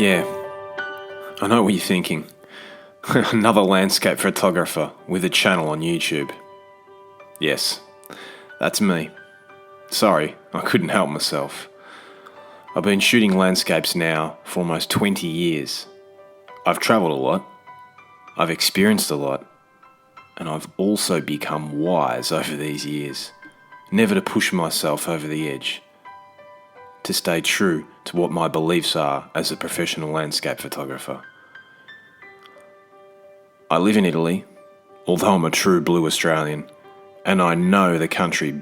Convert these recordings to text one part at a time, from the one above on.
Yeah, I know what you're thinking. Another landscape photographer with a channel on YouTube. Yes, that's me. Sorry, I couldn't help myself. I've been shooting landscapes now for almost 20 years. I've travelled a lot, I've experienced a lot, and I've also become wise over these years. Never to push myself over the edge. To stay true to what my beliefs are as a professional landscape photographer. I live in Italy, although I'm a true blue Australian, and I know the country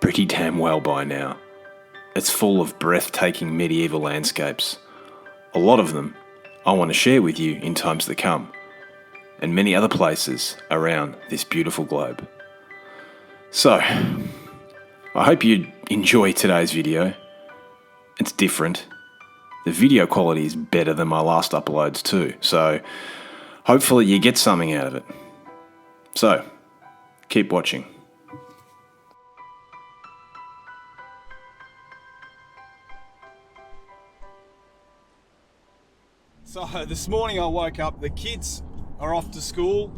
pretty damn well by now. It's full of breathtaking medieval landscapes. A lot of them I want to share with you in times to come, and many other places around this beautiful globe. So, I hope you enjoy today's video. It's different. The video quality is better than my last uploads too, so hopefully you get something out of it. So, keep watching. So this morning I woke up, the kids are off to school,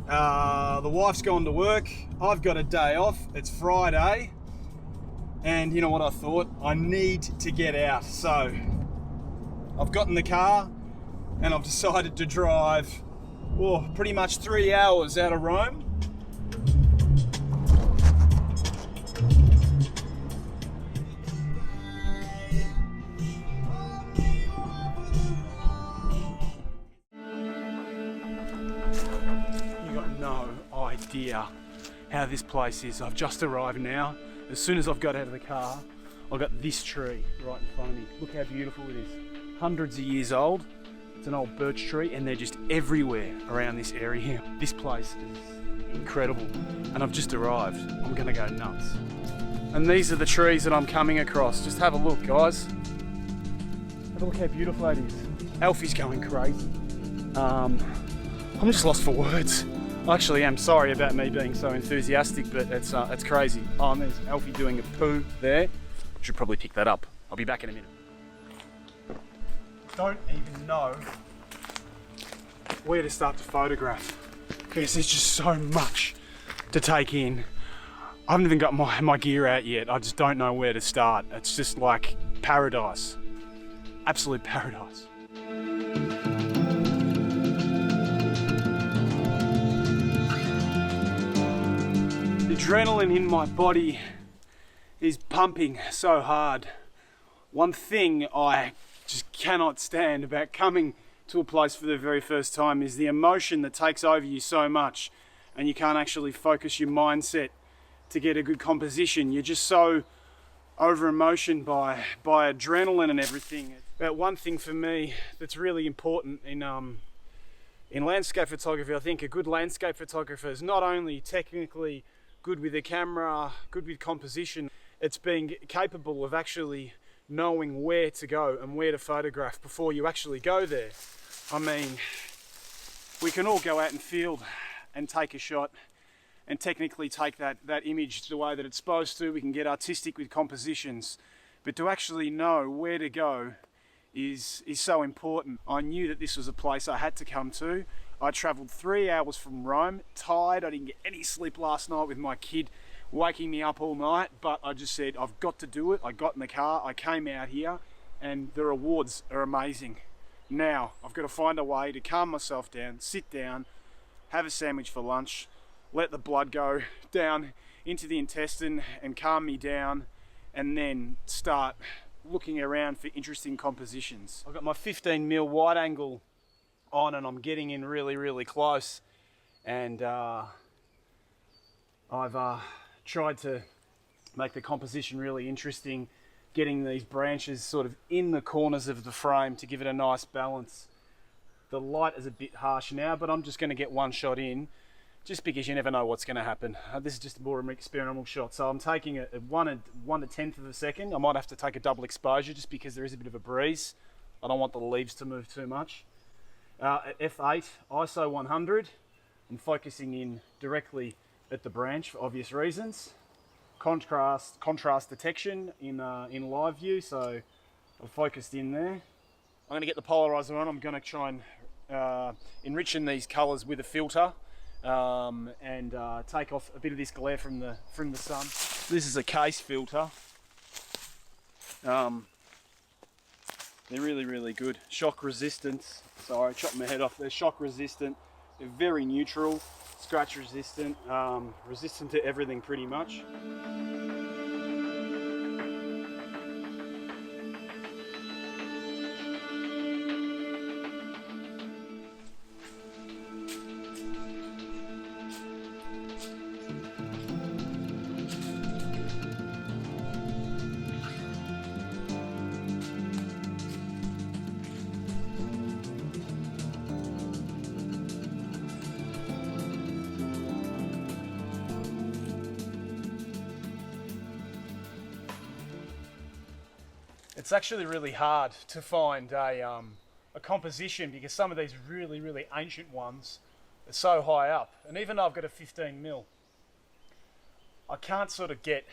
the wife's gone to work, I've got a day off, it's Friday, and you know what I thought? I need to get out. So I've got in the car and I've decided to drive pretty much 3 hours out of Rome. No idea how this place is. I've just arrived now. As soon as I've got out of the car, I've got this tree right in front of me. Look how beautiful it is. Hundreds of years old. It's an old birch tree and they're just everywhere around this area. This place is incredible and I've just arrived. I'm gonna go nuts. And these are the trees that I'm coming across. Just have a look, guys. Have a look how beautiful that is. Alfie's going crazy. I'm just lost for words. I actually am sorry about me being so enthusiastic, but it's crazy. Oh, and there's Alfie doing a poo there. Should probably pick that up. I'll be back in a minute. Don't even know where to start to photograph because there's just so much to take in. I haven't even got my gear out yet. I just don't know where to start. It's just like paradise. Absolute paradise. The adrenaline in my body is pumping so hard. One thing I just cannot stand about coming to a place for the very first time is the emotion that takes over you so much and you can't actually focus your mindset to get a good composition. You're just so over emotion by adrenaline and everything. But one thing for me that's really important in landscape photography, I think a good landscape photographer is not only technically good with the camera, good with composition, it's being capable of actually knowing where to go and where to photograph before you actually go there. I mean, we can all go out in field and take a shot and technically take that image the way that it's supposed to. We can get artistic with compositions, but to actually know where to go is so important. I knew that this was a place I had to come to. I travelled 3 hours from Rome, tired. I didn't get any sleep last night with my kid waking me up all night, but I just said, I've got to do it. I got in the car, I came out here, and the rewards are amazing. Now, I've got to find a way to calm myself down, sit down, have a sandwich for lunch, let the blood go down into the intestine and calm me down, and then start looking around for interesting compositions. I've got my 15mm wide angle on and I'm getting in really, really close. And I've tried to make the composition really interesting, getting these branches sort of in the corners of the frame to give it a nice balance. The light is a bit harsh now, but I'm just going to get one shot in, just because you never know what's going to happen. This is just a more experimental shot, so I'm taking a 1/10 of a second. I might have to take a double exposure just because there is a bit of a breeze. I don't want the leaves to move too much. At f8, ISO 100, I'm focusing in directly at the branch for obvious reasons. Contrast detection in live view, so I've focused in there. I'm going to get the polarizer on. I'm going to try and enrich in these colours with a filter and take off a bit of this glare from the sun. This is a case filter. They're really good. Shock resistance. Sorry, I chopped my head off. They're shock resistant. They're very neutral, scratch resistant, resistant to everything pretty much. It's actually really hard to find a composition because some of these really ancient ones are so high up. And even though I've got a 15mm, I can't sort of get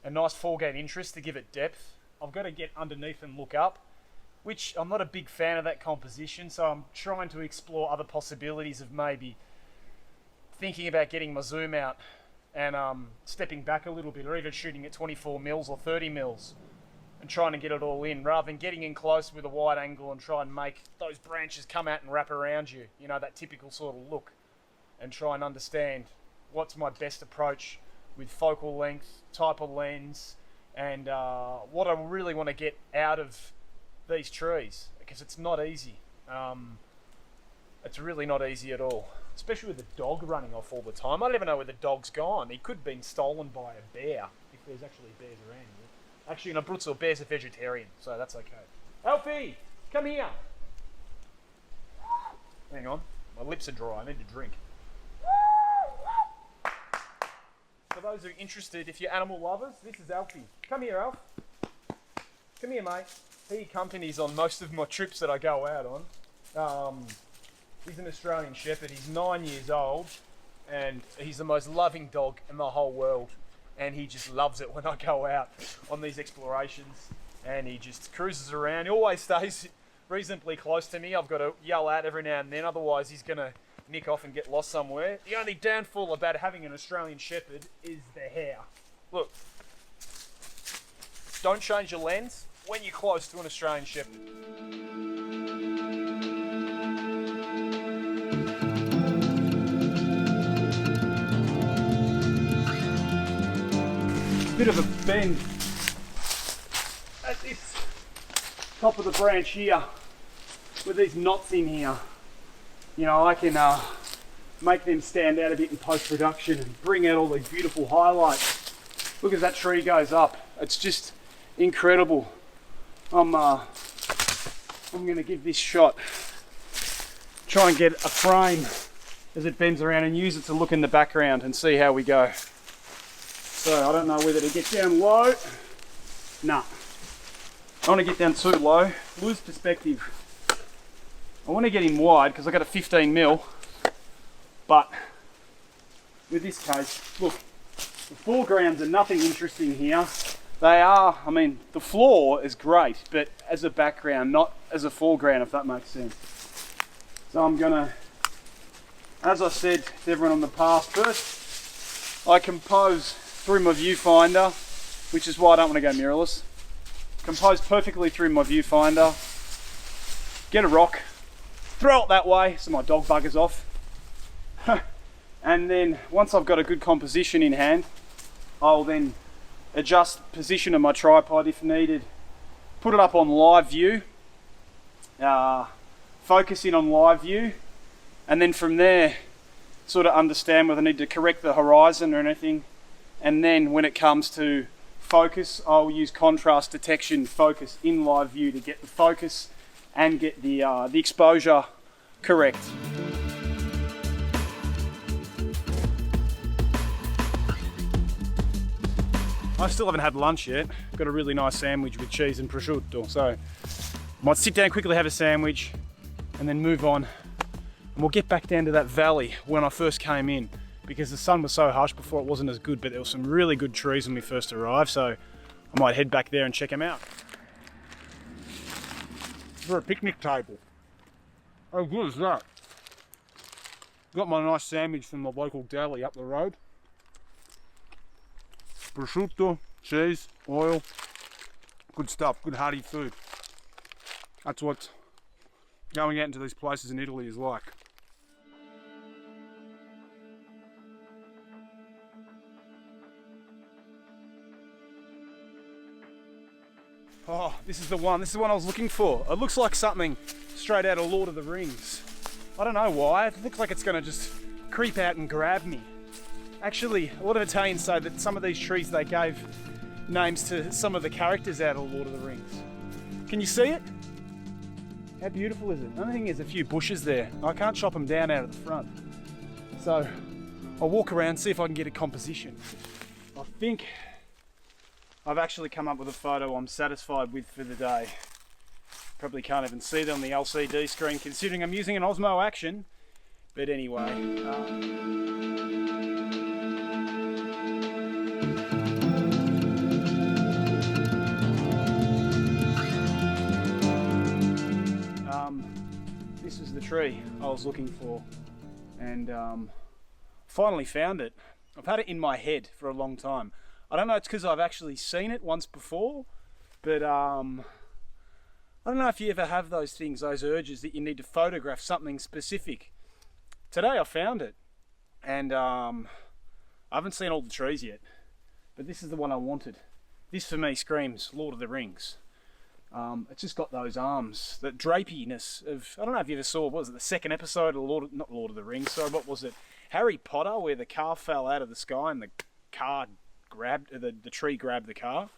a nice foreground interest to give it depth. I've got to get underneath and look up, which I'm not a big fan of that composition, so I'm trying to explore other possibilities of maybe thinking about getting my zoom out and stepping back a little bit, or even shooting at 24mm or 30mm. And trying to get it all in, rather than getting in close with a wide angle and try and make those branches come out and wrap around you. You know, that typical sort of look. And try and understand what's my best approach with focal length, type of lens, and what I really want to get out of these trees. Because it's not easy. It's really not easy at all. Especially with the dog running off all the time. I don't even know where the dog's gone. He could have been stolen by a bear, if there's actually bears around here. Actually, in Abruzzo, bear's a vegetarian, so that's okay. Alfie, come here. Hang on, my lips are dry, I need to drink. For those who are interested, if you're animal lovers, this is Alfie. Come here, Alf. Come here, mate. He accompanies on most of my trips that I go out on. He's an Australian Shepherd, he's 9 years old, and he's the most loving dog in the whole world. And he just loves it when I go out on these explorations, and he just cruises around. He always stays reasonably close to me. I've got to yell out every now and then, otherwise he's going to nick off and get lost somewhere. The only downfall about having an Australian Shepherd is the hair. Look, don't change your lens when you're close to an Australian Shepherd. Bit of a bend at this top of the branch here with these knots in here. You know, I can make them stand out a bit in post-production and bring out all these beautiful highlights. Look as that tree goes up. It's just incredible. I'm gonna give this shot, try and get a frame as it bends around and use it to look in the background and see how we go. So I don't know whether to get down low. Nah. I want to get down too low, lose perspective. I want to get him wide because I got a 15mm, but with this case, look, the foregrounds are nothing interesting here. They are, I mean, the floor is great, but as a background, not as a foreground, if that makes sense. So I'm gonna, as I said to everyone on the path, first I compose through my viewfinder, which is why I don't want to go mirrorless. Compose perfectly through my viewfinder, get a rock, throw it that way so my dog buggers off. And then once I've got a good composition in hand, I'll then adjust position of my tripod if needed, put it up on live view, focus in on live view, and then from there sort of understand whether I need to correct the horizon or anything. And then when it comes to focus, I'll use contrast detection focus in live view to get the focus and get the exposure correct. I still haven't had lunch yet. Got a really nice sandwich with cheese and prosciutto, so I might sit down quickly, have a sandwich, and then move on. And we'll get back down to that valley when I first came in, because the sun was so harsh before it wasn't as good, but there were some really good trees when we first arrived, so I might head back there and check them out. for a picnic table. How good is that? Got my nice sandwich from the local deli up the road. Prosciutto, cheese, oil. Good stuff, good hearty food. That's what going out into these places in Italy is like. Oh, this is the one. This is the one I was looking for. It looks like something straight out of Lord of the Rings. I don't know why. It looks like it's going to just creep out and grab me. Actually, a lot of Italians say that some of these trees, they gave names to some of the characters out of Lord of the Rings. Can you see it? How beautiful is it? The only thing is a few bushes there. I can't chop them down out of the front. So I'll walk around, see if I can get a composition. I think I've actually come up with a photo I'm satisfied with for the day. Probably can't even see it on the LCD screen considering I'm using an Osmo Action. But anyway. This is the tree I was looking for. And finally found it. I've had it in my head for a long time. I don't know, it's because I've actually seen it once before, but I don't know if you ever have those things, those urges that you need to photograph something specific. Today I found it, and I haven't seen all the trees yet, but this is the one I wanted. This for me screams Lord of the Rings. It's just got those arms, that drapiness of, I don't know if you ever saw, what was it, the second episode of not Lord of the Rings, sorry, what was it? Harry Potter, where the car fell out of the sky and the car grabbed, the tree grabbed the car.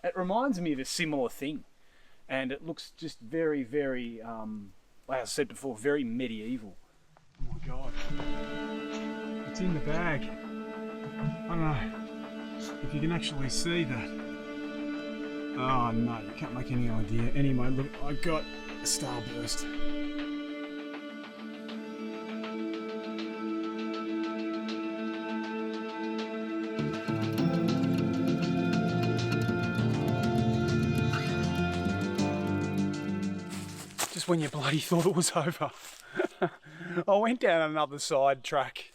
It reminds me of a similar thing, and it looks just very, very, like I said before, very medieval. Oh my god, it's in the bag. I don't know if you can actually see that. Oh no, you can't make any idea. Anyway, look, I got a starburst. Just when you bloody thought it was over. I went down another side track,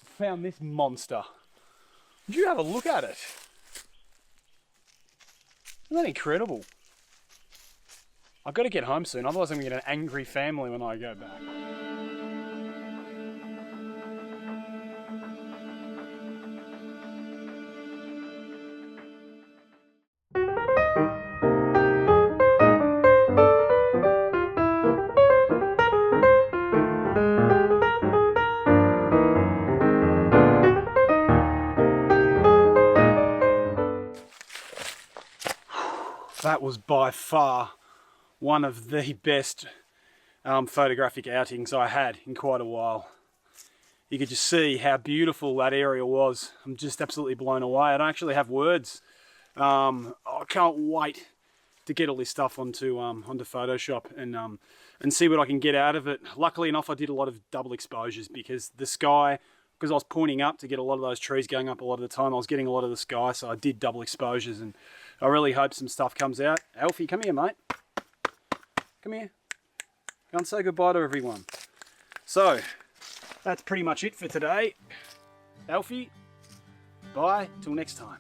found this monster. Did you have a look at it? Isn't that incredible? I've got to get home soon, otherwise I'm going to get an angry family when I go back. That was by far one of the best photographic outings I had in quite a while. You could just see how beautiful that area was. I'm just absolutely blown away. I don't actually have words. I can't wait to get all this stuff onto Photoshop and see what I can get out of it. Luckily enough, I did a lot of double exposures because the sky, because I was pointing up to get a lot of those trees going up a lot of the time, I was getting a lot of the sky, so I did double exposures, and I really hope some stuff comes out. Alfie, come here, mate. Come here. Go and say goodbye to everyone. So, that's pretty much it for today. Alfie, bye, till next time.